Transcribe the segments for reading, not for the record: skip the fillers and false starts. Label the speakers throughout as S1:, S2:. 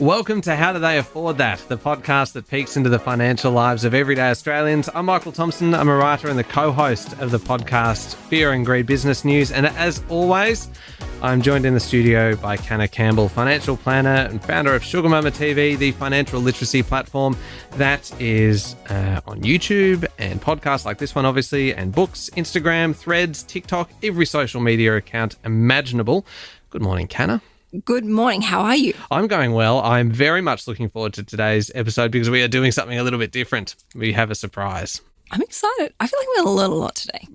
S1: Welcome to How Do They Afford That, the podcast that peeks into the financial lives of everyday Australians. I'm Michael Thompson. I'm a writer and the co-host of the podcast Fear and Greed Business News. And as always, I'm joined in the studio by Canna Campbell, financial planner and founder of Sugar Mama TV, the financial literacy platform that is on YouTube and podcasts like this one, obviously, and books, Instagram, Threads, TikTok, every social media account imaginable. Good morning, Canna.
S2: Good morning. How are you?
S1: I'm going well. I'm very much looking forward to today's episode because we are doing something a little bit different. We have a surprise.
S2: I'm excited. I feel like we're going to learn a lot today.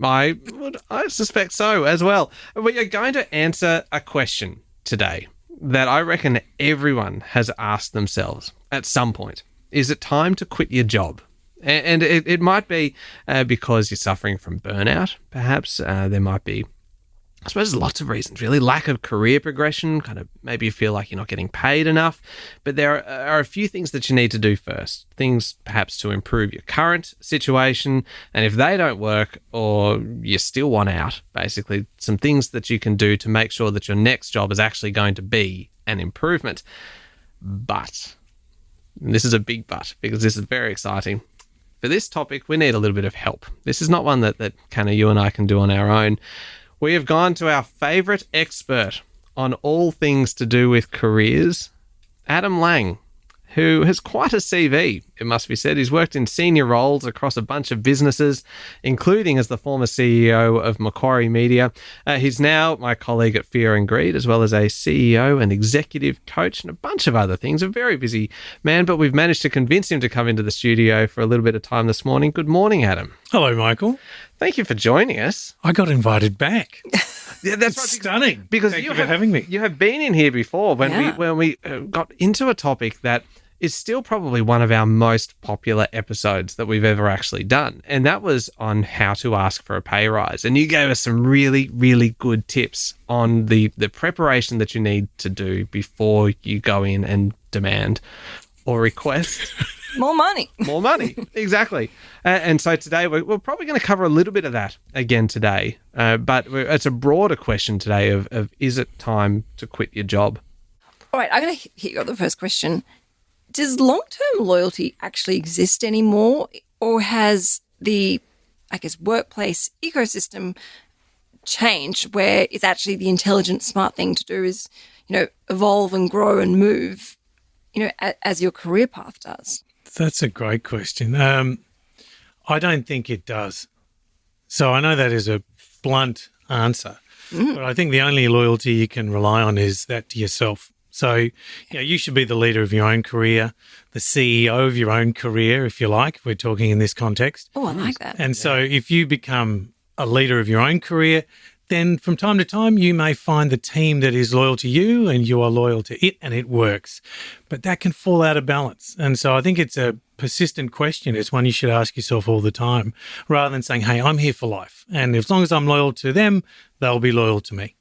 S1: I suspect so as well. We are going to answer a question today that I reckon everyone has asked themselves at some point. Is it time to quit your job? And it might be because you're suffering from burnout, perhaps. There might be, I suppose, there's lots of reasons, really. Lack of career progression, kind of maybe you feel like you're not getting paid enough. But there are a few things that you need to do first. Things perhaps to improve your current situation. And if they don't work or you still want out, basically some things that you can do to make sure that your next job is actually going to be an improvement. But, and this is a big but, because this is very exciting. For this topic, we need a little bit of help. This is not one that kind of you and I can do on our own. We have gone to our favourite expert on all things to do with careers, Adam Lang, who has quite a CV, it must be said. He's worked in senior roles across a bunch of businesses, including as the former CEO of Macquarie Media. He's now my colleague at Fear and Greed, as well as a CEO and executive coach and a bunch of other things. A very busy man, but we've managed to convince him to come into the studio for a little bit of time this morning. Good morning, Adam.
S3: Hello, Michael.
S1: Thank you for joining us.
S3: I got invited back.
S1: Yeah, that's
S3: right. Stunning.
S1: Because
S3: Thank you for having me.
S1: You have been in here before when we got into a topic that is still probably one of our most popular episodes that we've ever actually done. And that was on how to ask for a pay rise. And you gave us some really, really good tips on the preparation that you need to do before you go in and demand or request
S2: More money.
S1: More money, exactly. And so today we're probably going to cover a little bit of that again today. But it's a broader question today of is it time to quit your job?
S2: All right, I'm going to hit you up the first question. Does long-term loyalty actually exist anymore, or has the, workplace ecosystem changed where it's actually the intelligent, smart thing to do is, evolve and grow and move, as your career path does?
S3: That's a great question. I don't think it does. So I know that is a blunt answer, but I think the only loyalty you can rely on is that to yourself. So, you should be the leader of your own career, the CEO of your own career, if you like, if we're talking in this context.
S2: Oh, I like that.
S3: And so if you become a leader of your own career, then from time to time you may find the team that is loyal to you and you are loyal to it and it works. But that can fall out of balance. And so I think it's a persistent question. It's one you should ask yourself all the time, rather than saying, hey, I'm here for life. And as long as I'm loyal to them, they'll be loyal to me.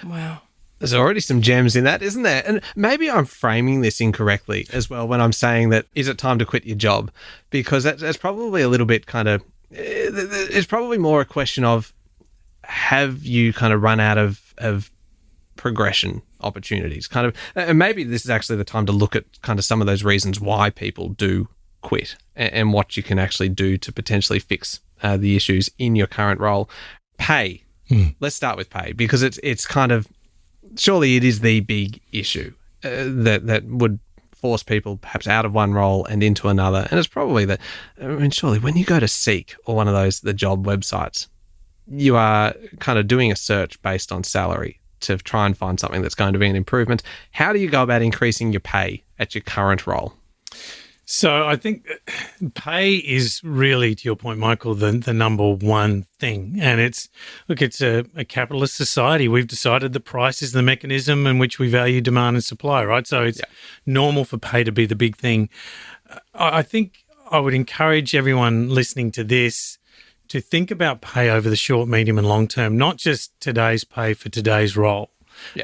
S2: Wow.
S1: There's already some gems in that, isn't there? And maybe I'm framing this incorrectly as well when I'm saying that, is it time to quit your job? Because that's probably a little bit it's probably more a question of, have you kind of run out of progression opportunities? And maybe this is actually the time to look at kind of some of those reasons why people do quit and what you can actually do to potentially fix the issues in your current role. Pay. Let's start with pay, because it's kind of, surely it is the big issue that would force people perhaps out of one role and into another. And it's probably that, surely when you go to Seek or one of the job websites, you are kind of doing a search based on salary to try and find something that's going to be an improvement. How do you go about increasing your pay at your current role?
S3: So I think pay is really, to your point, Michael, the number one thing. And it's a capitalist society. We've decided the price is the mechanism in which we value demand and supply, right? So it's normal for pay to be the big thing. I think I would encourage everyone listening to this to think about pay over the short, medium and long term, not just today's pay for today's role.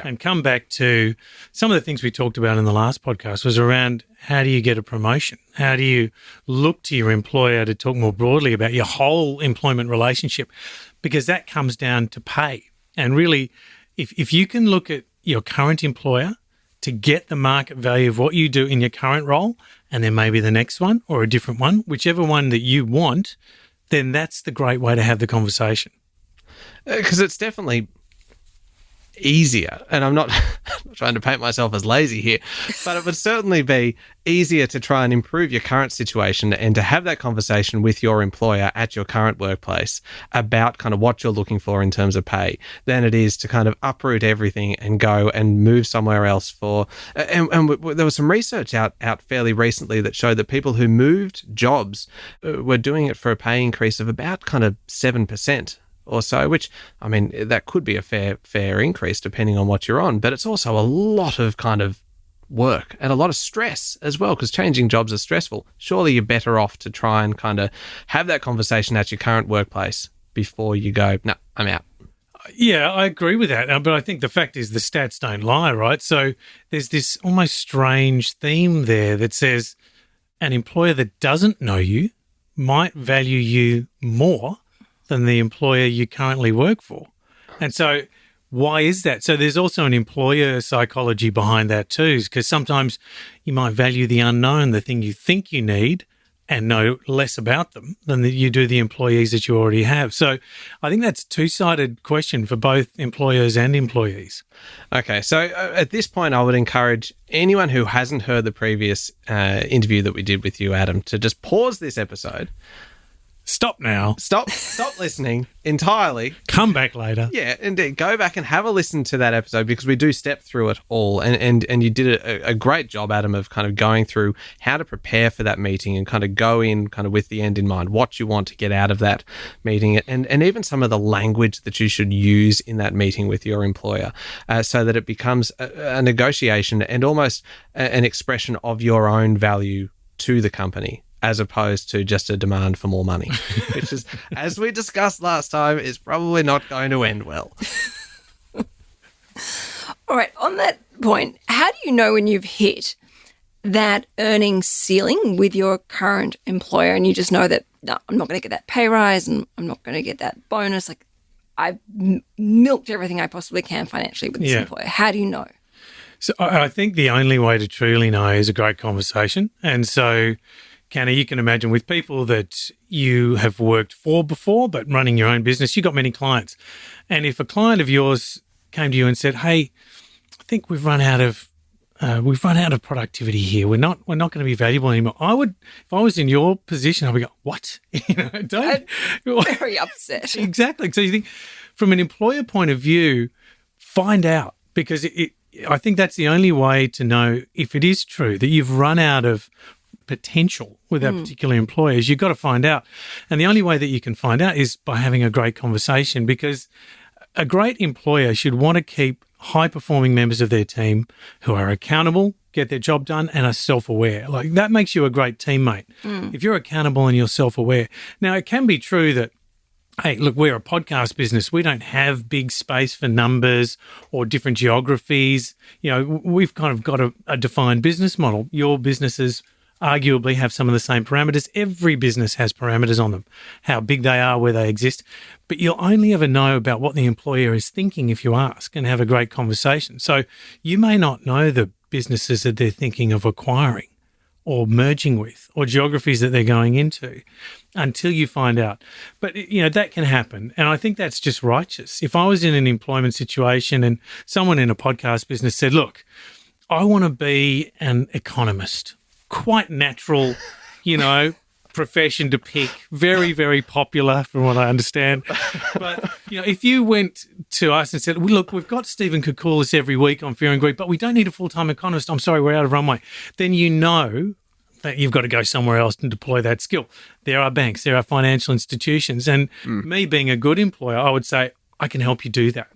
S3: And come back to some of the things we talked about in the last podcast was around how do you get a promotion? How do you look to your employer to talk more broadly about your whole employment relationship? Because that comes down to pay. And really, if you can look at your current employer to get the market value of what you do in your current role, and then maybe the next one or a different one, whichever one that you want, then that's the great way to have the conversation.
S1: Because it's definitely easier, and I'm not trying to paint myself as lazy here, but it would certainly be easier to try and improve your current situation and to have that conversation with your employer at your current workplace about kind of what you're looking for in terms of pay than it is to kind of uproot everything and go and move somewhere else for. And there was some research out fairly recently that showed that people who moved jobs were doing it for a pay increase of about kind of 7%. Or so, which, I mean, that could be a fair increase depending on what you're on, but it's also a lot of kind of work and a lot of stress as well, because changing jobs is stressful. Surely you're better off to try and kind of have that conversation at your current workplace before you go, no, I'm out.
S3: Yeah, I agree with that. But I think the fact is the stats don't lie, right? So there's this almost strange theme there that says an employer that doesn't know you might value you more than the employer you currently work for. And so why is that? So there's also an employer psychology behind that too, because sometimes you might value the unknown, the thing you think you need, and know less about them than you do the employees that you already have. So I think that's a two-sided question for both employers and employees.
S1: Okay, so at this point, I would encourage anyone who hasn't heard the previous interview that we did with you, Adam, to just pause this episode.
S3: Stop now.
S1: Stop listening entirely.
S3: Come back later.
S1: Yeah, indeed. Go back and have a listen to that episode because we do step through it all. And you did a great job, Adam, of kind of going through how to prepare for that meeting and kind of go in kind of with the end in mind, what you want to get out of that meeting and even some of the language that you should use in that meeting with your employer so that it becomes a negotiation and almost an expression of your own value to the company, as opposed to just a demand for more money, which is, as we discussed last time, is probably not going to end well.
S2: All right, on that point, how do you know when you've hit that earning ceiling with your current employer and you just know that, no, I'm not going to get that pay rise and I'm not going to get that bonus? Like, I've milked everything I possibly can financially with this employer. How do you know?
S3: So I think the only way to truly know is a great conversation. And so, Canna, you can imagine with people that you have worked for before, but running your own business, you've got many clients. And if a client of yours came to you and said, "Hey, I think we've run out of productivity here. We're not going to be valuable anymore." I would, if I was in your position, I would go, "What?"
S2: I'm very upset.
S3: Exactly. So you think, from an employer point of view, find out, because I think that's the only way to know if it is true that you've run out of potential with that particular employer. Is you've got to find out. And the only way that you can find out is by having a great conversation, because a great employer should want to keep high-performing members of their team who are accountable, get their job done, and are self-aware. Like, that makes you a great teammate. If you're accountable and you're self-aware. Now, it can be true that, hey, look, we're a podcast business. We don't have big space for numbers or different geographies. You know, we've kind of got a defined business model. Your businesses arguably have some of the same parameters. Every business has parameters on them, how big they are, where they exist. But you'll only ever know about what the employer is thinking if you ask and have a great conversation. So you may not know the businesses that they're thinking of acquiring or merging with, or geographies that they're going into, until you find out. But, you know, that can happen. And I think that's just righteous. If I was in an employment situation and someone in a podcast business said, "Look, I want to be an economist," quite natural, you know, profession to pick, very, very popular from what I understand. But, you know, if you went to us and said, "Look, we've got Stephen Koukoulas every week on Fear and Greed, but we don't need a full-time economist. I'm sorry, we're out of runway," then you know that you've got to go somewhere else and deploy that skill. There are banks, there are financial institutions. And me being a good employer, I would say, I can help you do that.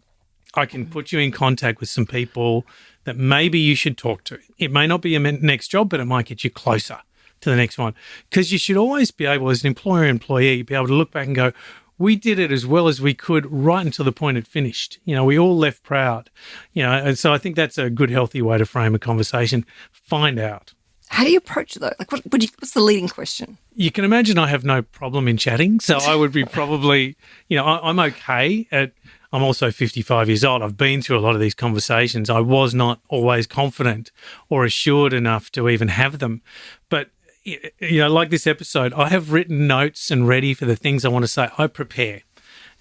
S3: I can put you in contact with some people that maybe you should talk to. It may not be your next job, but it might get you closer to the next one. Because you should always be able, as an employee, be able to look back and go, we did it as well as we could right until the point it finished. You know, we all left proud. You know, and so I think that's a good, healthy way to frame a conversation. Find out.
S2: How do you approach it, though? Like, what's the leading question?
S3: You can imagine I have no problem in chatting. So I would be probably, you know, I'm okay at I'm also 55 years old. I've been through a lot of these conversations. I was not always confident or assured enough to even have them. But, like this episode, I have written notes and ready for the things I want to say. I prepare.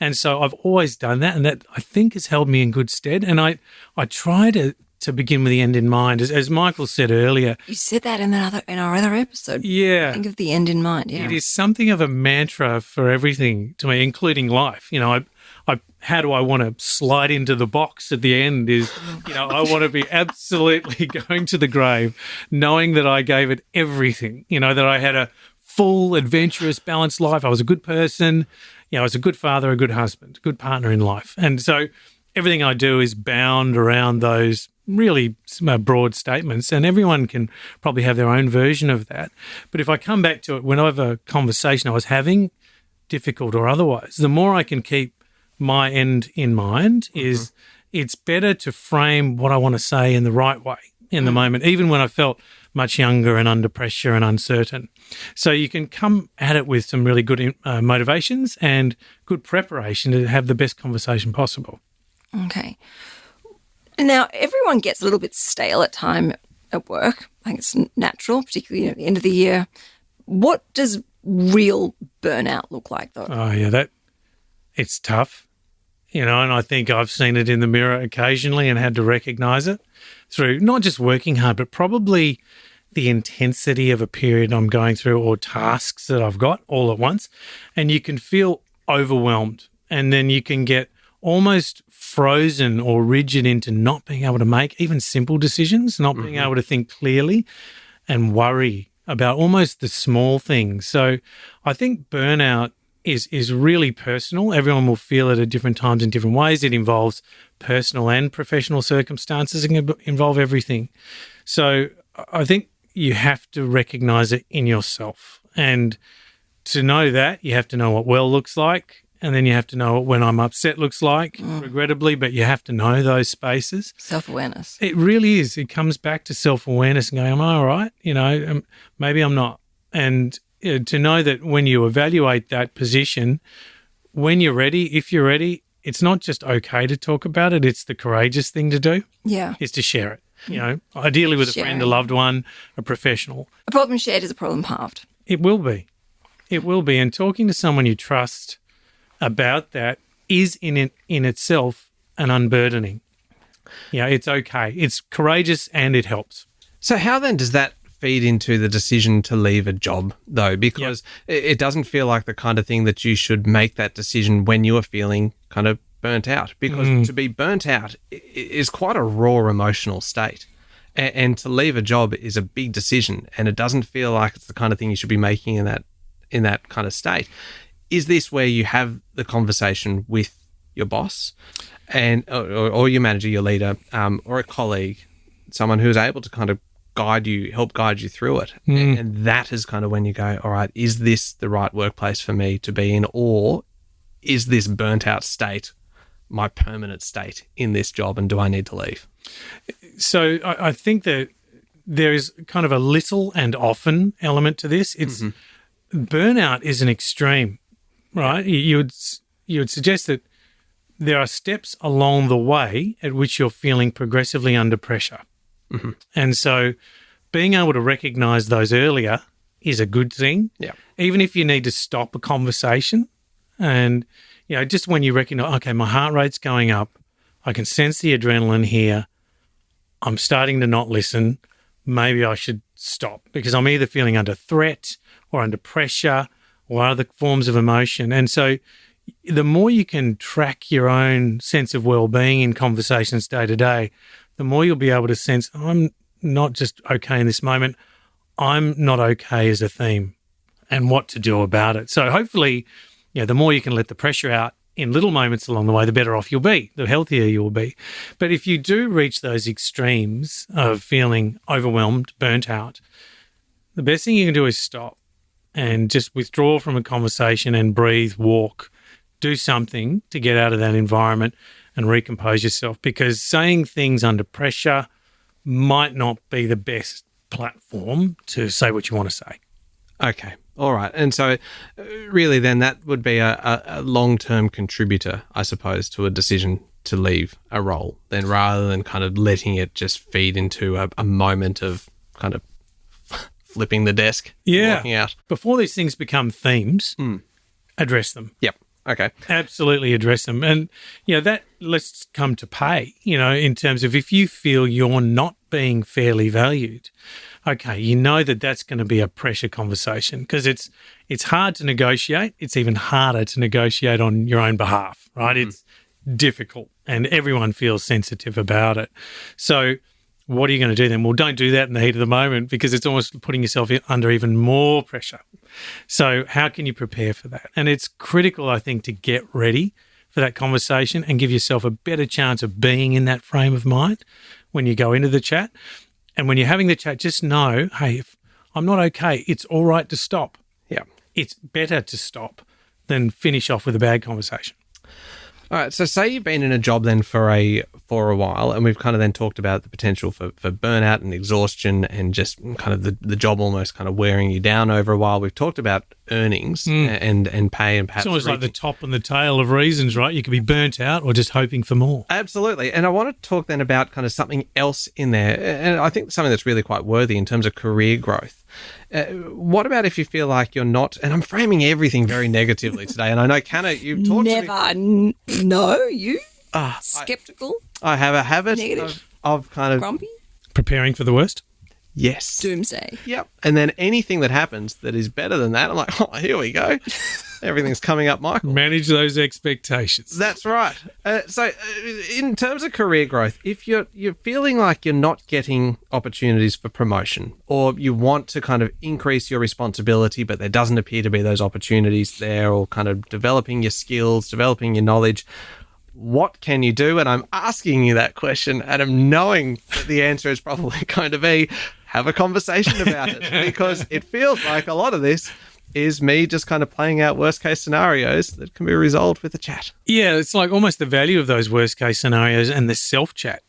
S3: And so I've always done that, and that I think has held me in good stead. And I try to begin with the end in mind. As Michael said earlier.
S2: You said that in our other episode.
S3: Yeah.
S2: Think of the end in mind. Yeah.
S3: It is something of a mantra for everything to me, including life. How do I want to slide into the box at the end is, I want to be absolutely going to the grave knowing that I gave it everything, that I had a full, adventurous, balanced life. I was a good person. I was a good father, a good husband, a good partner in life. And so everything I do is bound around those really broad statements, and everyone can probably have their own version of that. But if I come back to it, whenever conversation I was having, difficult or otherwise, the more I can keep my end in mind is it's better to frame what I want to say in the right way in the moment, even when I felt much younger and under pressure and uncertain. So you can come at it with some really good motivations and good preparation to have the best conversation possible.
S2: Okay. Now, everyone gets a little bit stale at time at work. I think it's natural, particularly at the end of the year. What does real burnout look like, though?
S3: Oh, yeah, it's tough, and I think I've seen it in the mirror occasionally and had to recognise it through not just working hard, but probably the intensity of a period I'm going through or tasks that I've got all at once. And you can feel overwhelmed, and then you can get almost frozen or rigid into not being able to make even simple decisions, not being able to think clearly, and worry about almost the small things. So I think burnout is really personal. Everyone will feel it at different times in different ways. It involves personal and professional circumstances. It can involve everything. So I think you have to recognize it in yourself. And to know that, you have to know what well looks like. And then you have to know what when I'm upset looks like, regrettably, but you have to know those spaces.
S2: Self-awareness.
S3: It really is. It comes back to self-awareness and going, am I all right? Maybe I'm not. And to know that when you evaluate that position, when you're ready, if you're ready, it's not just okay to talk about it. It's the courageous thing to do.
S2: Yeah.
S3: Is to share it, ideally with a friend, a loved one, a professional.
S2: A problem shared is a problem halved.
S3: It will be. It will be. And talking to someone you trust about that is in itself an unburdening. It's okay. It's courageous and it helps.
S1: So how then does that feed into the decision to leave a job, though? Because it doesn't feel like the kind of thing that you should make that decision when you are feeling kind of burnt out. Because to be burnt out is quite a raw emotional state. And to leave a job is a big decision, and it doesn't feel like it's the kind of thing you should be making in that kind of state. Is this where you have the conversation with your boss and or your manager, your leader, or a colleague, someone who's able to kind of help guide you through it? And that is kind of when you go, all right, is this the right workplace for me to be in, or is this burnt out state my permanent state in this job, and do I need to leave?
S3: So I think that there is kind of a little and often element to this. It's burnout is an extreme. Right, you would suggest that there are steps along the way at which you're feeling progressively under pressure. And so being able to recognise those earlier is a good thing.
S1: Yeah.
S3: Even if you need to stop a conversation and, just when you recognise, okay, my heart rate's going up, I can sense the adrenaline here, I'm starting to not listen, maybe I should stop because I'm either feeling under threat or under pressure or other forms of emotion. And so the more you can track your own sense of well-being in conversations day to day, the more you'll be able to sense, I'm not just okay in this moment, I'm not okay as a theme, and what to do about it. So hopefully, the more you can let the pressure out in little moments along the way, the better off you'll be, the healthier you'll be. But if you do reach those extremes of feeling overwhelmed, burnt out, the best thing you can do is stop and just withdraw from a conversation and breathe, walk, do something to get out of that environment and recompose yourself, because saying things under pressure might not be the best platform to say what you want to say.
S1: Okay. All right. And so really then that would be a long-term contributor, I suppose, to a decision to leave a role, then rather than kind of letting it just feed into a moment of kind of flipping the desk, walking out.
S3: Before these things become themes, address them.
S1: Yep. Okay.
S3: Absolutely address them. And, that let's come to pay, in terms of if you feel you're not being fairly valued, okay, you know that's going to be a pressure conversation because it's hard to negotiate. It's even harder to negotiate on your own behalf, right? It's difficult and everyone feels sensitive about it. So what are you going to do then? Well, don't do that in the heat of the moment because it's almost putting yourself under even more pressure. So how can you prepare for that? And it's critical, I think, to get ready for that conversation and give yourself a better chance of being in that frame of mind when you go into the chat. And when you're having the chat, just know, hey, if I'm not okay, it's all right to stop.
S1: Yeah.
S3: It's better to stop than finish off with a bad conversation.
S1: All right. So say you've been in a job then for a while, and we've kind of then talked about the potential for burnout and exhaustion and just kind of the job almost kind of wearing you down over a while. We've talked about earnings and pay and perhaps
S3: it's almost like the top and the tail of reasons, right? You could be burnt out or just hoping for more.
S1: Absolutely. And I want to talk then about kind of something else in there. And I think something that's really quite worthy in terms of career growth. What about if you feel like you're not, and I'm framing everything very negatively today, and I know, Canna, you've talked to me.
S2: No, you? Skeptical?
S1: I have a habit of kind of...
S2: Grumpy?
S3: Preparing for the worst?
S1: Yes.
S2: Doomsday.
S1: Yep. And then anything that happens that is better than that, I'm like, oh, here we go. Everything's coming up, Michael.
S3: Manage those expectations.
S1: That's right. So in terms of career growth, if you're feeling like you're not getting opportunities for promotion or you want to kind of increase your responsibility, but there doesn't appear to be those opportunities there, or kind of developing your skills, developing your knowledge, what can you do? And I'm asking you that question, and I'm knowing that the answer is probably going to be have a conversation about it, because it feels like a lot of this is me just kind of playing out worst case scenarios that can be resolved with a chat.
S3: Yeah, it's like almost the value of those worst case scenarios and the self chat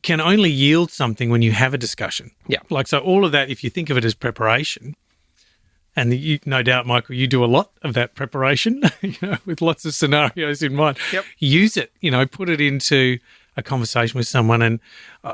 S3: can only yield something when you have a discussion.
S1: Yeah.
S3: Like, so all of that, if you think of it as preparation, and you, no doubt, Michael, you do a lot of that preparation, with lots of scenarios in mind.
S1: Yep.
S3: Use it, put it into a conversation with someone. And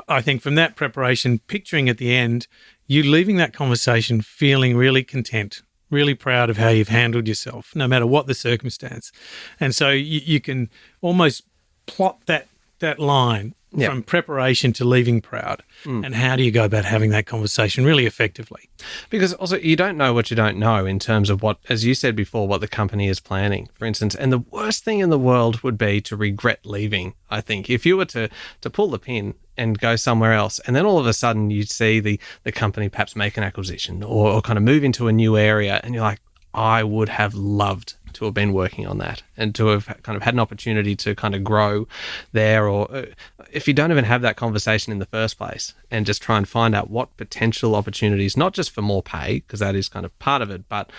S3: I think from that preparation, picturing at the end, you leaving that conversation feeling really content, really proud of how you've handled yourself, no matter what the circumstance. And so you can almost plot that line from preparation to leaving proud. And how do you go about having that conversation really effectively?
S1: Because also you don't know what you don't know in terms of what, as you said before, what the company is planning, for instance. And the worst thing in the world would be to regret leaving, I think. If you were to pull the pin and go somewhere else, and then all of a sudden you see the company perhaps make an acquisition or kind of move into a new area, and you're like, I would have loved to have been working on that and to have kind of had an opportunity to kind of grow there. Or if you don't even have that conversation in the first place and just try and find out what potential opportunities, not just for more pay, because that is kind of part of it, but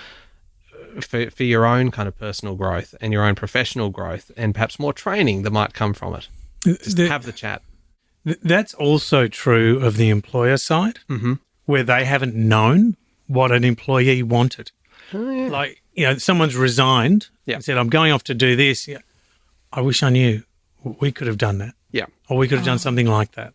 S1: for your own kind of personal growth and your own professional growth and perhaps more training that might come from it. Just have the chat.
S3: That's also true of the employer side, where they haven't known what an employee wanted.
S1: Oh, yeah.
S3: Like, someone's resigned and said, I'm going off to do this. Yeah, I wish I knew. We could have done that.
S1: Yeah.
S3: Or we could have done something like that.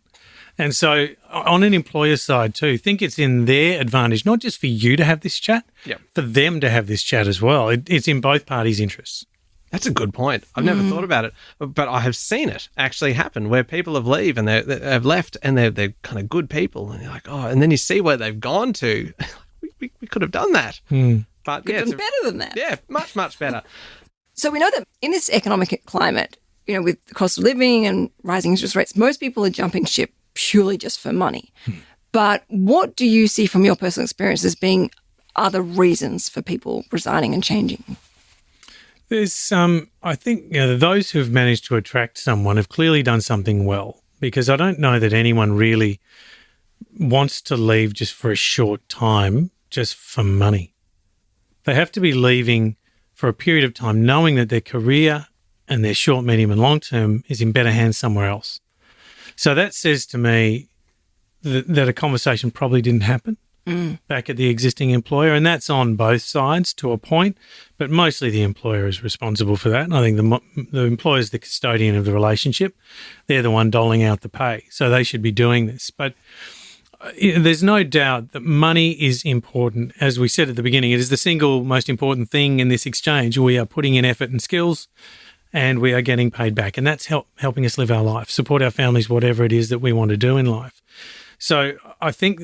S3: And so on an employer side too, think it's in their advantage, not just for you to have this chat, for them to have this chat as well. It's in both parties' interests.
S1: That's a good point. I've never thought about it, but I have seen it actually happen where people have left and they've left and they're kind of good people, and you're like, oh, and then you see where they've gone to. we could have done that. But
S2: Could have done better than that.
S1: Yeah, much, much better.
S2: So we know that in this economic climate, with the cost of living and rising interest rates, most people are jumping ship purely just for money. But what do you see from your personal experience as being other reasons for people resigning and changing?
S3: There's I think those who have managed to attract someone have clearly done something well, because I don't know that anyone really wants to leave just for a short time, just for money. They have to be leaving for a period of time knowing that their career and their short, medium and long term is in better hands somewhere else. So that says to me that a conversation probably didn't happen back at the existing employer, and that's on both sides to a point, but mostly the employer is responsible for that. And I think the employer is the custodian of the relationship. They're the one doling out the pay, so they should be doing this. But there's no doubt that money is important. As we said at the beginning, it is the single most important thing in this exchange. We are putting in effort and skills, and we are getting paid back. And that's helping us live our life, support our families, whatever it is that we want to do in life. So I think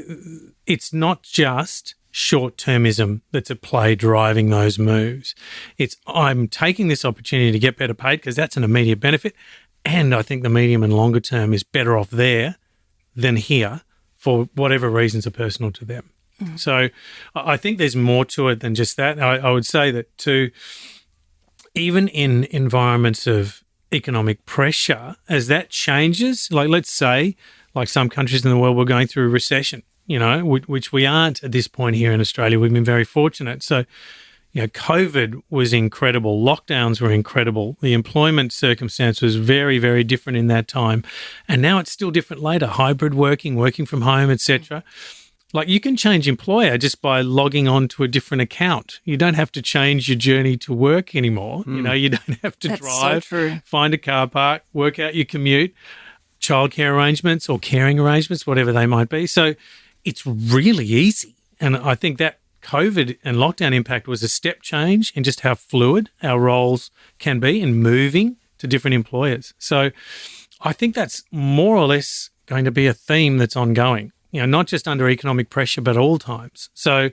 S3: it's not just short-termism that's at play driving those moves. It's I'm taking this opportunity to get better paid because that's an immediate benefit. And I think the medium and longer term is better off there than here, for whatever reasons are personal to them. So I think there's more to it than just that. I would say that too, even in environments of economic pressure, as that changes, like let's say, like some countries in the world, we're going through a recession, which we aren't at this point here in Australia. We've been very fortunate. So, COVID was incredible. Lockdowns were incredible. The employment circumstance was very, very different in that time. And now it's still different later. Hybrid working from home, etc. Like you can change employer just by logging on to a different account. You don't have to change your journey to work anymore. You don't have to drive, find a car park, work out your commute, childcare arrangements or caring arrangements, whatever they might be. So it's really easy. And I think that COVID and lockdown impact was a step change in just how fluid our roles can be in moving to different employers. So I think that's more or less going to be a theme that's ongoing, not just under economic pressure, but all times. So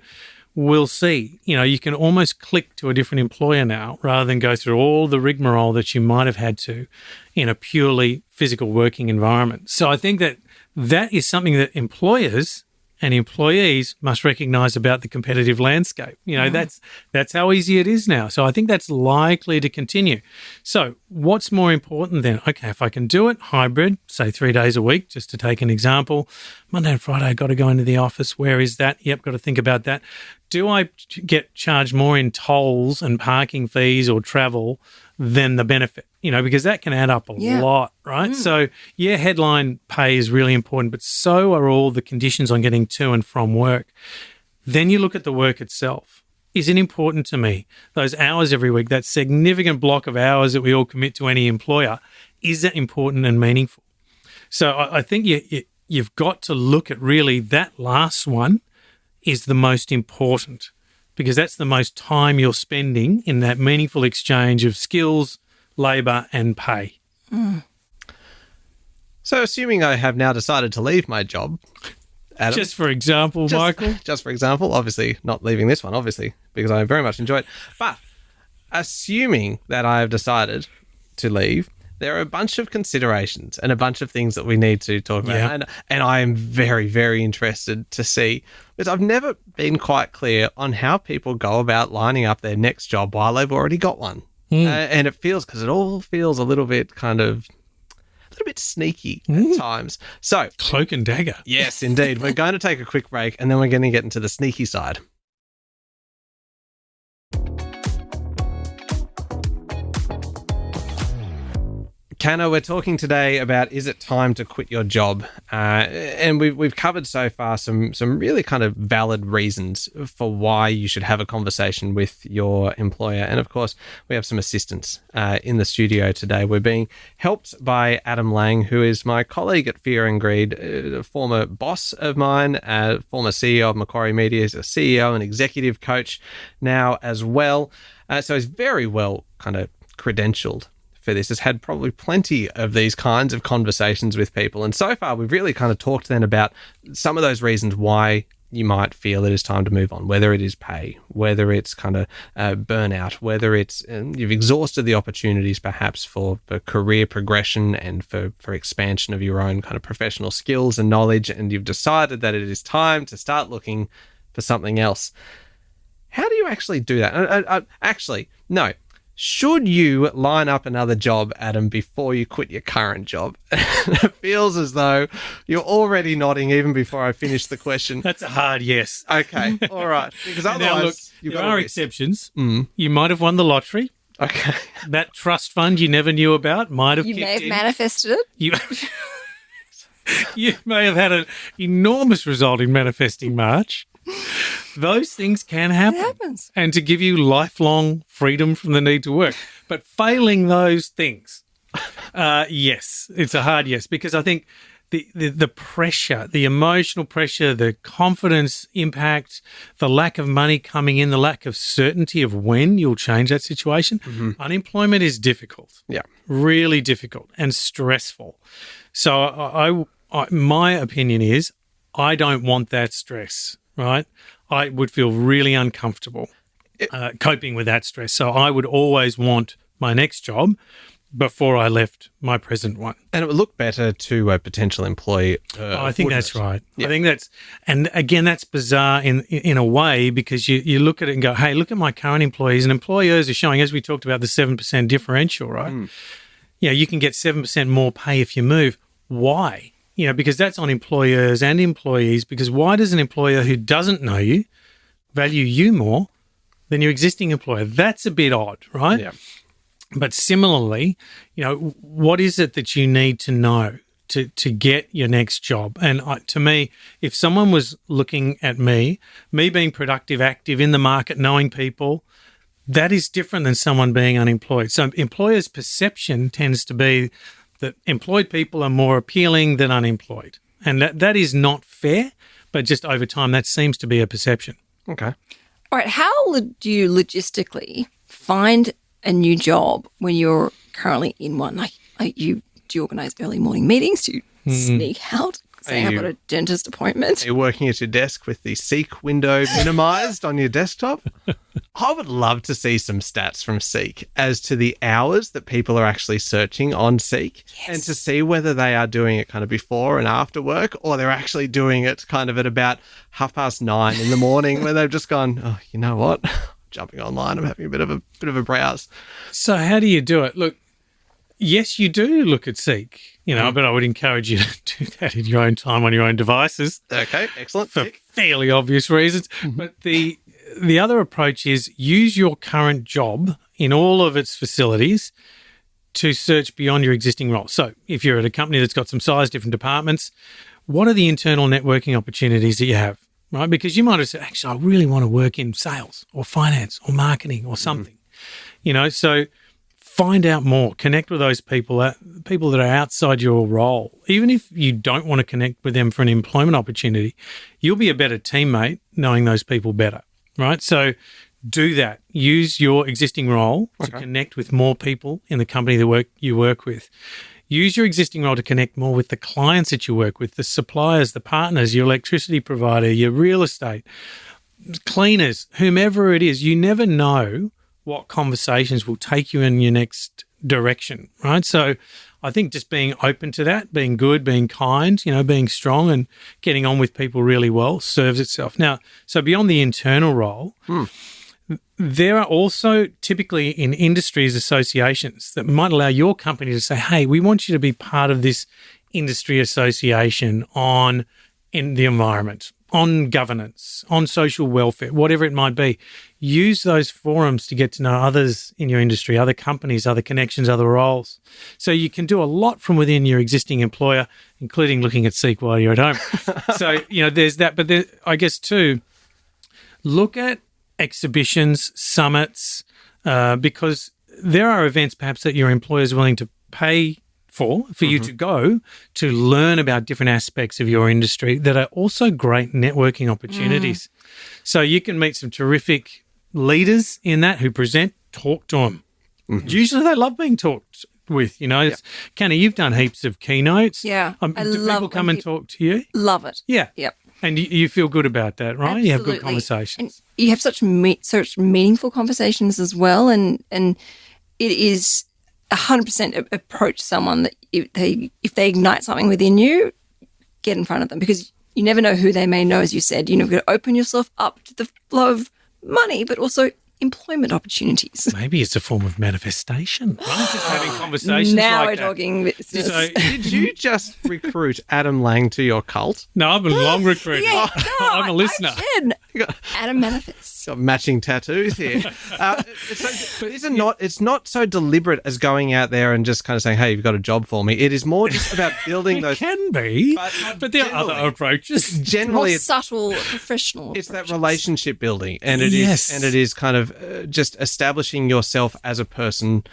S3: we'll see. You can almost click to a different employer now rather than go through all the rigmarole that you might have had to in a purely physical working environment. So I think that is something that employers and employees must recognise about the competitive landscape. That's how easy it is now. So I think that's likely to continue. So what's more important then? Okay, if I can do it hybrid, say 3 days a week, just to take an example, Monday and Friday I've got to go into the office. Where is that? Yep, got to think about that. Do I get charged more in tolls and parking fees or travel than the benefit? Because that can add up a lot, right? So, headline pay is really important, but so are all the conditions on getting to and from work. Then you look at the work itself. Is it important to me? Those hours every week, that significant block of hours that we all commit to any employer, is that important and meaningful? So I think you've got to look at really that last one is the most important because that's the most time you're spending in that meaningful exchange of skills, labour and pay.
S1: So assuming I have now decided to leave my job, Adam,
S3: just for example, Michael.
S1: Just for example, obviously not leaving this one, obviously, because I very much enjoy it. But assuming that I have decided to leave, there are a bunch of considerations and a bunch of things that we need to talk about. And I am very, very interested to see, because I've never been quite clear on how people go about lining up their next job while they've already got one. And it all feels a little bit sneaky at times. So
S3: cloak and dagger.
S1: Yes, indeed. We're going to take a quick break and then we're going to get into the sneaky side. Canna, we're talking today about is it time to quit your job? And we've covered so far some really kind of valid reasons for why you should have a conversation with your employer. And of course, we have some assistance in the studio today. We're being helped by Adam Lang, who is my colleague at Fear and Greed, a former boss of mine, former CEO of Macquarie Media. He's a CEO and executive coach now as well. So he's very well kind of credentialed for this, has had probably plenty of these kinds of conversations with people. And so far, we've really kind of talked then about some of those reasons why you might feel it is time to move on, whether it is pay, whether it's kind of burnout, whether it's you've exhausted the opportunities perhaps for career progression and for expansion of your own kind of professional skills and knowledge, and you've decided that it is time to start looking for something else. How do you actually do that? Actually, no. Should you line up another job, Adam, before you quit your current job? It feels as though you're already nodding even before I finish the question.
S3: That's a hard yes.
S1: Okay, all right. Because otherwise,
S3: there are exceptions. You might have won the lottery.
S1: Okay.
S3: That trust fund you never knew about might have
S2: You
S3: kicked
S2: may have
S3: in.
S2: manifested it.
S3: You may have had an enormous result in manifesting March. Those things can happen.
S2: It happens.
S3: And to give you lifelong freedom from the need to work. But failing those things, yes, it's a hard yes, because I think the pressure, the emotional pressure, the confidence impact, the lack of money coming in, the lack of certainty of when you'll change that situation, unemployment is difficult.
S1: Yeah.
S3: Really difficult and stressful. So my opinion is I don't want that stress, right? I would feel really uncomfortable coping with that stress. So I would always want my next job before I left my present one.
S1: And it would look better to a potential employee.
S3: I think that's right.
S1: Yeah.
S3: I think that's, and again, that's bizarre in a way, because you look at it and go, hey, look at my current employees, and employers are showing, as we talked about, the 7% differential, right? You know, you can get 7% more pay if you move. Why? You know, because that's on employers and employees, because why does an employer who doesn't know you value you more than your existing employer? That's a bit odd, right?
S1: Yeah.
S3: But similarly, you know, what is it that you need to know to get your next job? And to me, if someone was looking at me being productive, active in the market, knowing people, that is different than someone being unemployed. So employers' perception tends to be that employed people are more appealing than unemployed. And that is not fair, but just over time, that seems to be a perception.
S1: Okay.
S2: All right. How do you logistically find a new job when you're currently in one? Like do you organise early morning meetings? Do you sneak out? Say, I've got a dentist appointment.
S1: Are you working at your desk with the Seek window minimised on your desktop? I would love to see some stats from Seek as to the hours that people are actually searching on Seek, and to see whether they are doing it kind of before and after work, or they're actually doing it kind of at about 9:30 in the morning when they've just gone, oh, you know what? Jumping online, I'm having a bit of a browse.
S3: So how do you do it? Look, yes, you do look at Seek, you know, but I would encourage you to do that in your own time on your own devices.
S1: Okay, excellent.
S3: For fairly obvious reasons. But the other approach is use your current job in all of its facilities to search beyond your existing role. So if you're at a company that's got some size, different departments, what are the internal networking opportunities that you have? Right? Because you might have said, actually, I really want to work in sales or finance or marketing or something, you know, so find out more, connect with those people that are outside your role. Even if you don't want to connect with them for an employment opportunity, you'll be a better teammate knowing those people better, right? So do that. Use your existing role to connect with more people in the company that you work with. Use your existing role to connect more with the clients that you work with, the suppliers, the partners, your electricity provider, your real estate, cleaners, whomever it is. You never know what conversations will take you in your next direction, right? So I think just being open to that, being good, being kind, you know, being strong and getting on with people really well serves itself. Now, so beyond the internal role, there are also typically in industries associations that might allow your company to say, hey, we want you to be part of this industry association in the environment, on governance, on social welfare, whatever it might be. Use those forums to get to know others in your industry, other companies, other connections, other roles. So you can do a lot from within your existing employer, including looking at Seek while you're at home. So, you know, there's that. But I guess too, look at exhibitions, summits, because there are events perhaps that your employer is willing to pay for you to go to learn about different aspects of your industry that are also great networking opportunities. So you can meet some terrific leaders in that who present, talk to them. Usually they love being talked with, you know. Kenny, you've done heaps of keynotes.
S2: Yeah.
S3: Do people come and talk to you?
S2: Love it.
S3: Yeah.
S2: Yep.
S3: And you feel good about that, right?
S2: Absolutely.
S3: You have good conversations.
S2: And you have such meaningful conversations as well. And it is 100% approach someone that if they ignite something within you, get in front of them, because you never know who they may know. As you said, you've got to open yourself up to the flow of money, but also employment opportunities.
S3: Maybe it's a form of manifestation, right? Just having conversations
S2: Now
S3: like
S2: we're
S3: that.
S2: talking business.
S3: So,
S1: Did you just recruit Adam Lang to your cult?
S3: no, I've been long recruiting.
S2: Yeah, no,
S3: I'm a listener.
S2: I did. Adam manifests.
S1: Got matching tattoos here. It's not so deliberate as going out there and just kind of saying, "Hey, you've got a job for me." It is more just about building
S3: It
S1: those.
S3: can be, but there are other
S1: generally-
S3: approaches.
S2: More
S1: Generally, it's
S2: subtle, professional.
S1: that
S2: approaches.
S1: relationship building, and it is kind of just establishing yourself as a person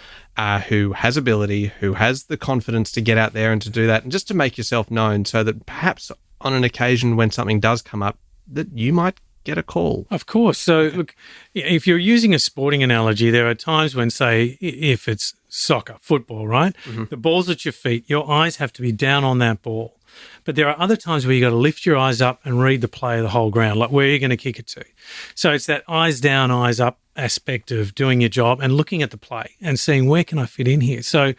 S1: who has ability, who has the confidence to get out there and to do that, and just to make yourself known, so that perhaps on an occasion when something does come up, that you might get a call.
S3: Of course. So, look, if you're using a sporting analogy, there are times when, say, if it's soccer, football, right?
S1: Mm-hmm.
S3: The ball's at your feet, your eyes have to be down on that ball. But there are other times where you got to lift your eyes up and read the play of the whole ground, like where you're going to kick it to. So it's that eyes down, eyes up aspect of doing your job and looking at the play and seeing where can I fit in here. So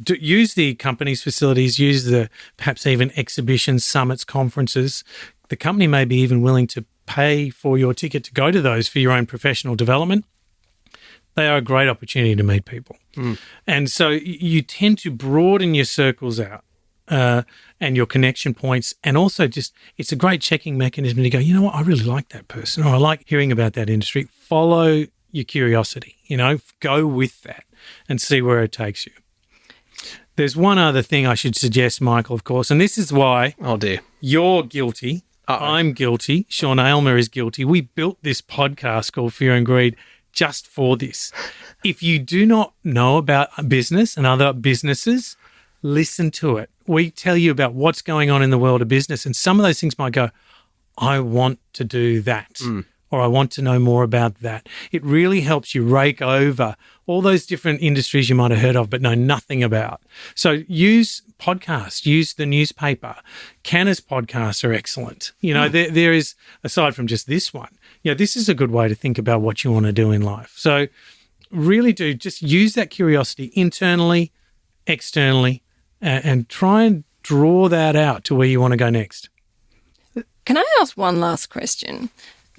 S3: use the company's facilities, use the perhaps even exhibitions, summits, conferences. The company may be even willing to pay for your ticket to go to those for your own professional development. They are a great opportunity to meet people. And so you tend to broaden your circles out and your connection points. And also just, it's a great checking mechanism to go, you know what, I really like that person, or I like hearing about that industry. Follow your curiosity, go with that and see where it takes you. There's one other thing I should suggest, Michael, of course, and this is why
S1: Oh dear.
S3: you're guilty.
S1: Uh-oh.
S3: I'm guilty. Sean Aylmer is guilty. We built this podcast called Fear and Greed just for this. If you do not know about a business and other businesses, listen to it. We tell you about what's going on in the world of business, and some of those things might go, I want to do that, or I want to know more about that. It really helps you rake over all those different industries you might have heard of but know nothing about. So use podcasts, use the newspaper. Canna's podcasts are excellent. There is, aside from just this one, this is a good way to think about what you want to do in life. So really do just use that curiosity internally, externally, and try and draw that out to where you want to go next.
S2: Can I ask one last question?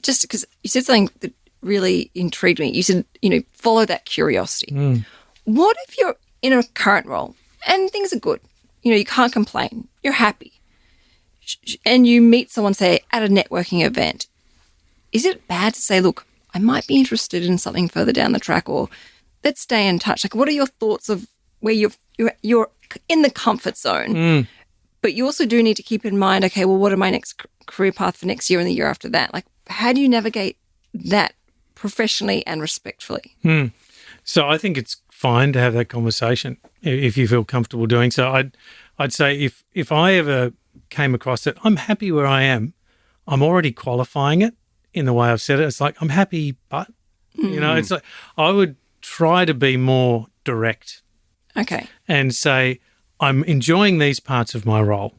S2: Just because you said something that really intrigued me. You said, follow that curiosity. What if you're in a current role and things are good? You can't complain. You're happy. And you meet someone, say, at a networking event. Is it bad to say, look, I might be interested in something further down the track, or let's stay in touch? Like, what are your thoughts of where you're in the comfort zone, but you also do need to keep in mind, okay, well, what are my next career path for next year and the year after that? Like, how do you navigate that professionally and respectfully?
S3: So I think it's fine to have that conversation if you feel comfortable doing so. I'd say if I ever came across it, I'm happy where I am. I'm already qualifying it in the way I've said it. It's like, I'm happy, but, it's like, I would try to be more direct.
S2: Okay.
S3: And say, I'm enjoying these parts of my role.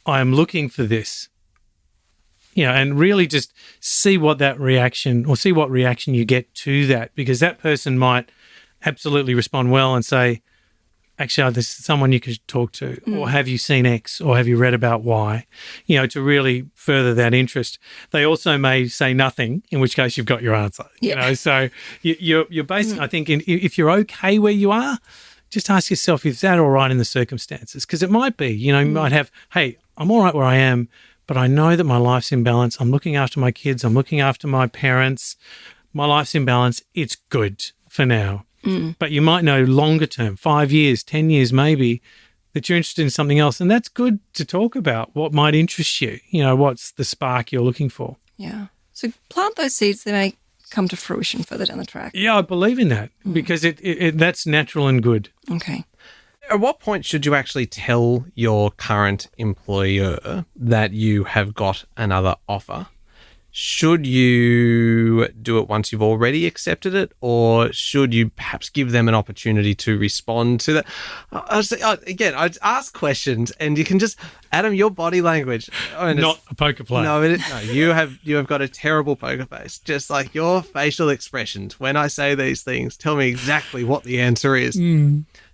S3: I am looking for this. And really just see what reaction you get to that, because that person might absolutely respond well and say, actually, this is someone you could talk to, or have you seen X, or have you read about Y, to really further that interest. They also may say nothing, in which case you've got your answer. So you're basically, I think, if you're okay where you are, just ask yourself, is that all right in the circumstances? Because it might be, you might have, hey, I'm all right where I am, but I know that my life's in balance. I'm looking after my kids. I'm looking after my parents. My life's in balance. It's good for now. But you might know longer term, 5 years, 10 years maybe, that you're interested in something else. And that's good to talk about what might interest you. What's the spark you're looking for.
S2: Yeah. So plant those seeds, they may come to fruition further down the track.
S3: Yeah, I believe in that because it that's natural and good.
S2: Okay.
S1: At what point should you actually tell your current employer that you have got another offer? Should you do it once you've already accepted it, or should you perhaps give them an opportunity to respond to that? I'd ask questions, and you can just, Adam, your body language.
S3: Not a poker player.
S1: No, you have got a terrible poker face. Just like your facial expressions when I say these things tell me exactly what the answer is.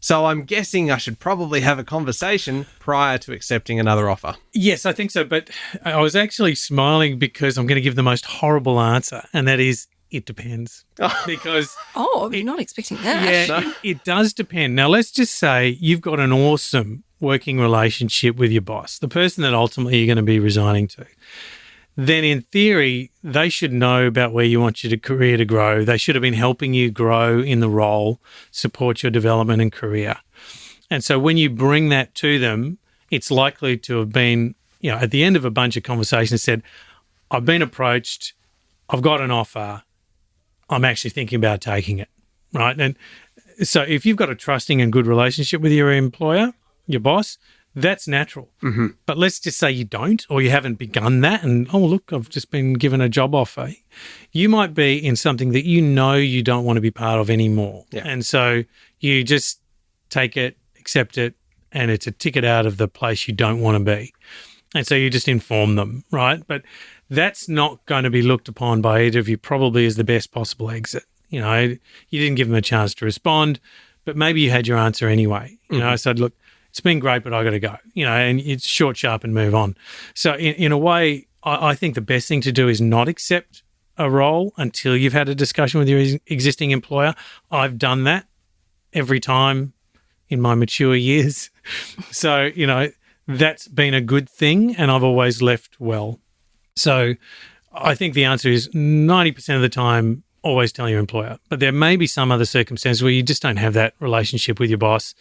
S1: So I'm guessing I should probably have a conversation prior to accepting another offer.
S3: Yes, I think so. But I was actually smiling because I'm going to give the most horrible answer, and that is it depends. Because
S2: Oh, you're not expecting that.
S3: yeah, it does depend. Now, let's just say you've got an awesome working relationship with your boss, the person that ultimately you're going to be resigning to. Then in theory, they should know about where you want your career to grow. They should have been helping you grow in the role, support your development and career. And so when you bring that to them, it's likely to have been, at the end of a bunch of conversations said, I've been approached, I've got an offer, I'm actually thinking about taking it, right? And so if you've got a trusting and good relationship with your employer, your boss, that's natural.
S1: Mm-hmm.
S3: But let's just say you don't, or you haven't begun that and, oh, look, I've just been given a job offer. You might be in something that you don't want to be part of anymore.
S1: Yeah.
S3: And so you just take it, accept it, and it's a ticket out of the place you don't want to be. And so you just inform them, right? But that's not going to be looked upon by either of you probably as the best possible exit. You didn't give them a chance to respond, but maybe you had your answer anyway. I said, look, it's been great, but I got to go, and it's short, sharp and move on. So in a way, I think the best thing to do is not accept a role until you've had a discussion with your existing employer. I've done that every time in my mature years. So, that's been a good thing and I've always left well. So I think the answer is 90% of the time, always tell your employer. But there may be some other circumstances where you just don't have that relationship with your boss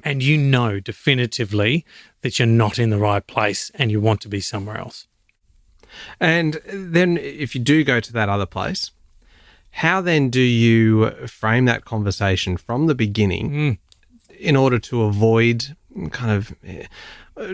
S3: and you know definitively that you're not in the right place and you want to be somewhere else.
S1: And then if you do go to that other place, how then do you frame that conversation from the beginning in order to avoid kind of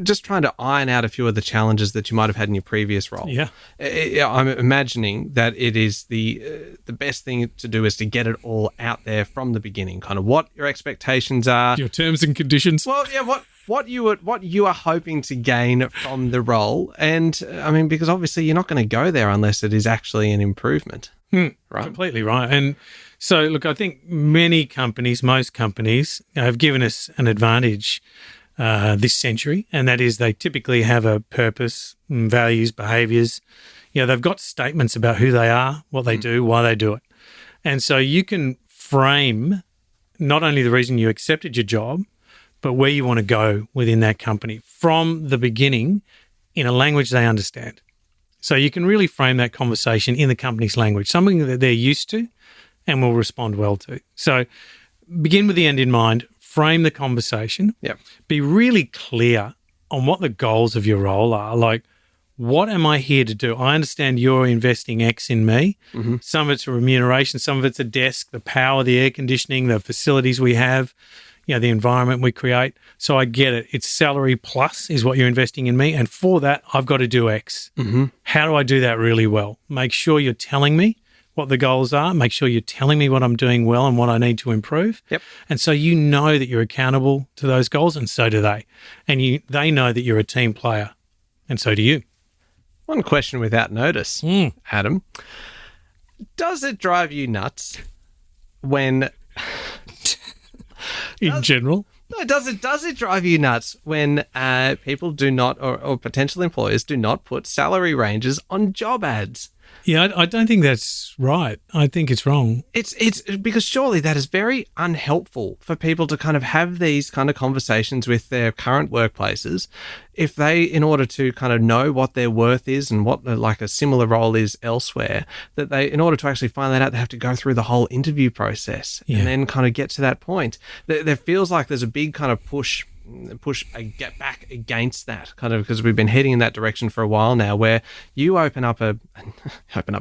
S1: just trying to iron out a few of the challenges that you might have had in your previous role?
S3: Yeah.
S1: I'm imagining that it is the best thing to do is to get it all out there from the beginning, kind of what your expectations are.
S3: Your terms and conditions.
S1: Well, yeah, what you are hoping to gain from the role. And I mean, because obviously you're not going to go there unless it is actually an improvement. Right?
S3: Completely right. And so, look, I think most companies have given us an advantage this century, and that is they typically have a purpose, values, behaviours. They've got statements about who they are, what they do, why they do it. And so you can frame not only the reason you accepted your job, but where you want to go within that company from the beginning in a language they understand. So you can really frame that conversation in the company's language, something that they're used to and will respond well to. So begin with the end in mind, frame the conversation, be really clear on what the goals of your role are. Like, what am I here to do? I understand you're investing X in me. Mm-hmm. Some of it's a remuneration, some of it's a desk, the power, the air conditioning, the facilities we have, the environment we create. So I get it. It's salary plus is what you're investing in me. And for that, I've got to do X. Mm-hmm. How do I do that really well? Make sure you're telling me what the goals are. Make sure you're telling me what I'm doing well and what I need to improve. Yep. And so you know that you're accountable to those goals, and so do they. And they know that you're a team player, and so do you.
S1: One question without notice, Adam. Does it drive you nuts when...
S3: In general?
S1: No, does it drive you nuts when people do not, or potential employers do not put salary ranges on job ads?
S3: Yeah, I don't think that's right. I think it's wrong.
S1: It's because surely that is very unhelpful for people to kind of have these kind of conversations with their current workplaces. If they, in order to kind of know what their worth is and what like a similar role is elsewhere, that they, in order to actually find that out, they have to go through the whole interview process and then kind of get to that point. There feels like there's a big kind of push get back against that kind of, because we've been heading in that direction for a while now, where you open up a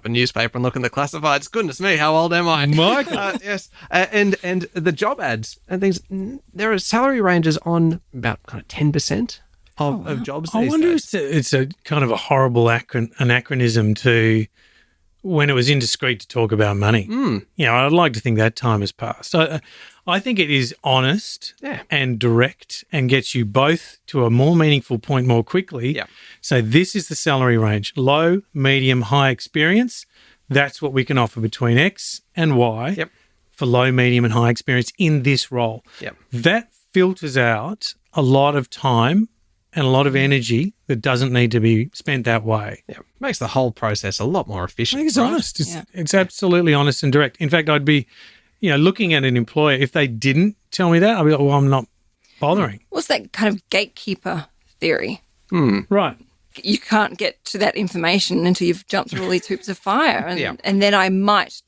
S1: newspaper and look in the classifieds. Goodness me, how old am I,
S3: Michael?
S1: Yes, and the job ads and things. There are salary ranges on about kind of 10% of jobs.
S3: I wonder if it's a kind of a horrible anachronism to when it was indiscreet to talk about money. I'd like to think that time has passed. I think it is honest and direct and gets you both to a more meaningful point more quickly. Yeah. So this is the salary range: low, medium, high experience. That's what we can offer between X and Y for low, medium and high experience in this role. Yep. That filters out a lot of time and a lot of energy that doesn't need to be spent that way.
S1: Yeah, makes the whole process a lot more
S3: I
S1: efficient.
S3: think it's
S1: right?
S3: honest. It's absolutely honest and direct. In fact, I'd be, looking at an employer, if they didn't tell me that, I'd be like, well, I'm not bothering.
S2: What's that kind of gatekeeper theory?
S3: Right.
S2: You can't get to that information until you've jumped through all these hoops of fire. And, and then I might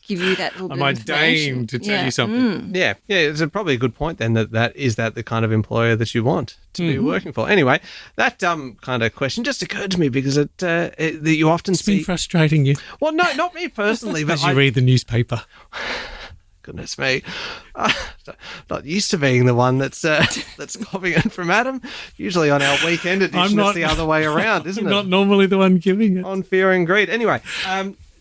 S2: give you that little bit of information.
S3: Deign to tell you something.
S1: Yeah, it's probably a good point then that is that the kind of employer that you want to be working for. Anyway, that kind of question just occurred to me because that you often
S3: It's been frustrating you
S1: Well, no, not me personally, but
S3: as you read the newspaper.
S1: Goodness me, not used to being the one that's copying it from Adam. Usually on our weekend edition, it's the other way around, isn't it?
S3: Not normally the one giving it.
S1: On Fear and Greed. Anyway,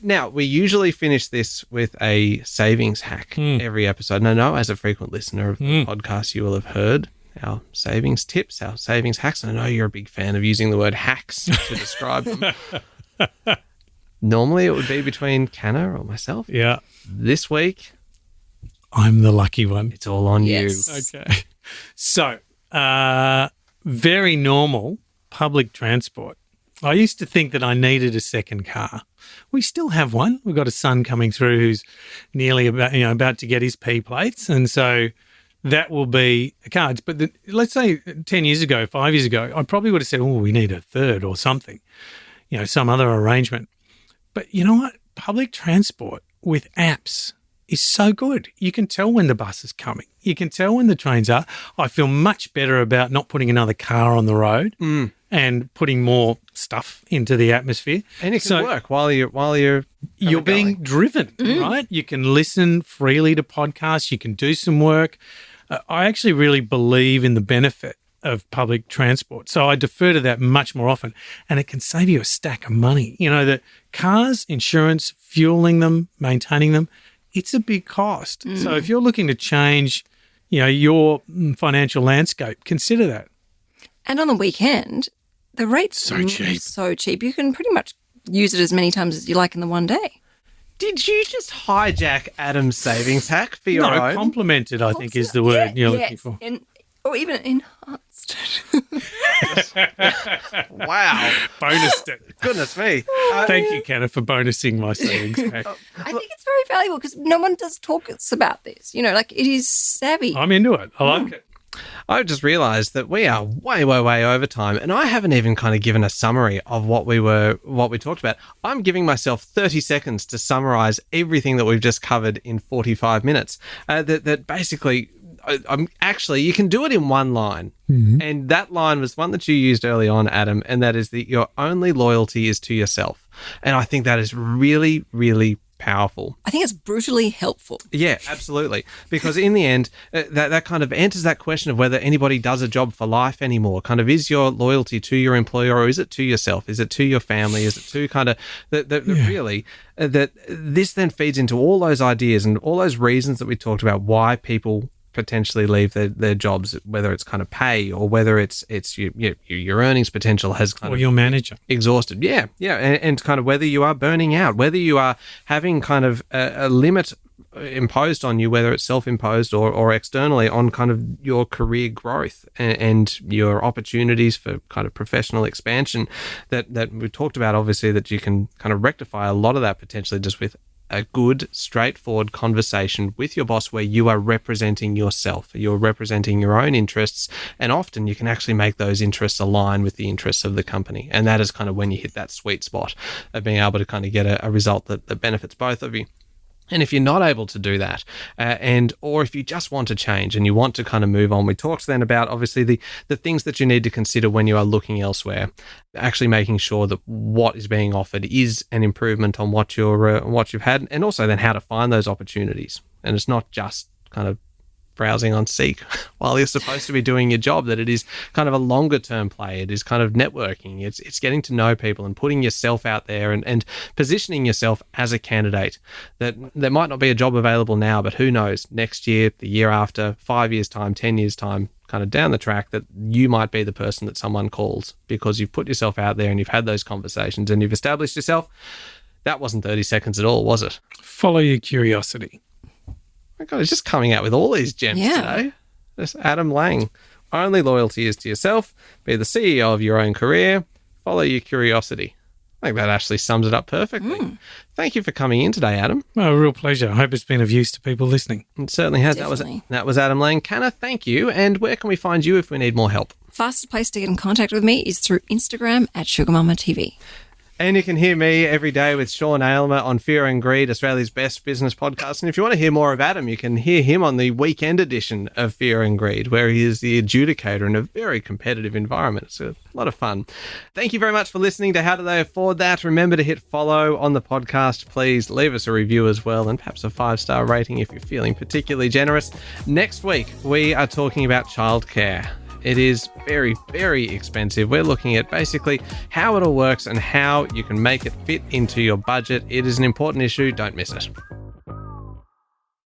S1: now we usually finish this with a savings hack every episode. And I know as a frequent listener of the podcast, you will have heard our savings tips, our savings hacks. And I know you're a big fan of using the word hacks to describe them. Normally it would be between Canna or myself.
S3: Yeah.
S1: This week,
S3: I'm the lucky one.
S1: it's all on
S2: Yes.
S1: you.
S3: Okay. So, very normal public transport. I used to think that I needed a second car. We still have one. We've got a son coming through who's nearly about to get his P plates, and so that will be a car. But let's say 10 years ago, 5 years ago, I probably would have said, "Oh, we need a third or something," some other arrangement. But you know what? Public transport with apps is so good. You can tell when the bus is coming. You can tell when the trains are. I feel much better about not putting another car on the road and putting more stuff into the atmosphere.
S1: And it can work while you're
S3: being driven, right? You can listen freely to podcasts. You can do some work. I actually really believe in the benefit of public transport. So I defer to that much more often, and it can save you a stack of money. The cars, insurance, fueling them, maintaining them, it's a big cost. So if you're looking to change, your financial landscape, consider that.
S2: And on the weekend, the rate's
S3: So cheap.
S2: So cheap. You can pretty much use it as many times as you like in the one day.
S1: Did you just hijack Adam's savings hack for your own?
S3: Complimented, I think, is the word you're looking for.
S2: Or even enhanced.
S1: Wow.
S3: Bonused it.
S1: Goodness me.
S3: Thank you, Canna, for bonusing my savings hack.
S2: I think it's very valuable because no one does talk about this. It is savvy.
S3: I'm into it. I like it.
S1: I just realised that we are way, way, way over time, and I haven't even kind of given a summary of what we talked about. I'm giving myself 30 seconds to summarise everything that we've just covered in 45 minutes. That basically, you can do it in one line, and that line was one that you used early on, Adam, and that is that your only loyalty is to yourself. And I think that is really, really powerful.
S2: I think it's brutally helpful.
S1: Yeah, absolutely. Because in the end, that kind of answers that question of whether anybody does a job for life anymore. Kind of, is your loyalty to your employer, or is it to yourself? Is it to your family? Is it to kind of really that this then feeds into all those ideas and all those reasons that we talked about why people potentially leave their jobs, whether it's kind of pay or whether it's your earnings potential has kind
S3: or
S1: of
S3: your manager
S1: exhausted. Yeah. And kind of whether you are burning out, whether you are having kind of a limit imposed on you, whether it's self-imposed or externally, on kind of your career growth and your opportunities for kind of professional expansion that we talked about. Obviously, that you can kind of rectify a lot of that potentially just with a good, straightforward conversation with your boss where you are representing yourself, you're representing your own interests, and often you can actually make those interests align with the interests of the company. And that is kind of when you hit that sweet spot of being able to kind of get a result that benefits both of you. And if you're not able to do that, or if you just want to change and you want to kind of move on, we talked then about obviously the things that you need to consider when you are looking elsewhere, actually making sure that what is being offered is an improvement on what you've had, and also then how to find those opportunities. And it's not just kind of browsing on Seek while you're supposed to be doing your job, that it is kind of a longer term play. It is kind of networking. It's getting to know people and putting yourself out there and positioning yourself as a candidate, that there might not be a job available now, but who knows, next year, the year after, 5 years time, 10 years time, kind of down the track, that you might be the person that someone calls because you've put yourself out there and you've had those conversations and you've established yourself. That wasn't 30 seconds at all, was it?
S3: Follow your curiosity.
S1: My God, he's just coming out with all these gems today. This Adam Lang. Only loyalty is to yourself. Be the CEO of your own career. Follow your curiosity. I think that actually sums it up perfectly. Thank you for coming in today, Adam.
S3: Oh, a real pleasure. I hope it's been of use to people listening.
S1: It certainly has.
S2: Definitely.
S1: That was Adam Langcanna. Thank you. And where can we find you if we need more help?
S2: Fastest place to get in contact with me is through Instagram at SugarMamaTV.
S1: And you can hear me every day with Sean Aylmer on Fear and Greed, Australia's best business podcast. And if you want to hear more of Adam, you can hear him on the weekend edition of Fear and Greed, where he is the adjudicator in a very competitive environment. It's a lot of fun. Thank you very much for listening to How Do They Afford That? Remember to hit follow on the podcast. Please leave us a review as well, and perhaps a 5-star rating if you're feeling particularly generous. Next week, we are talking about childcare. It is very, very expensive. We're looking at basically how it all works and how you can make it fit into your budget. It is an important issue. Don't miss it.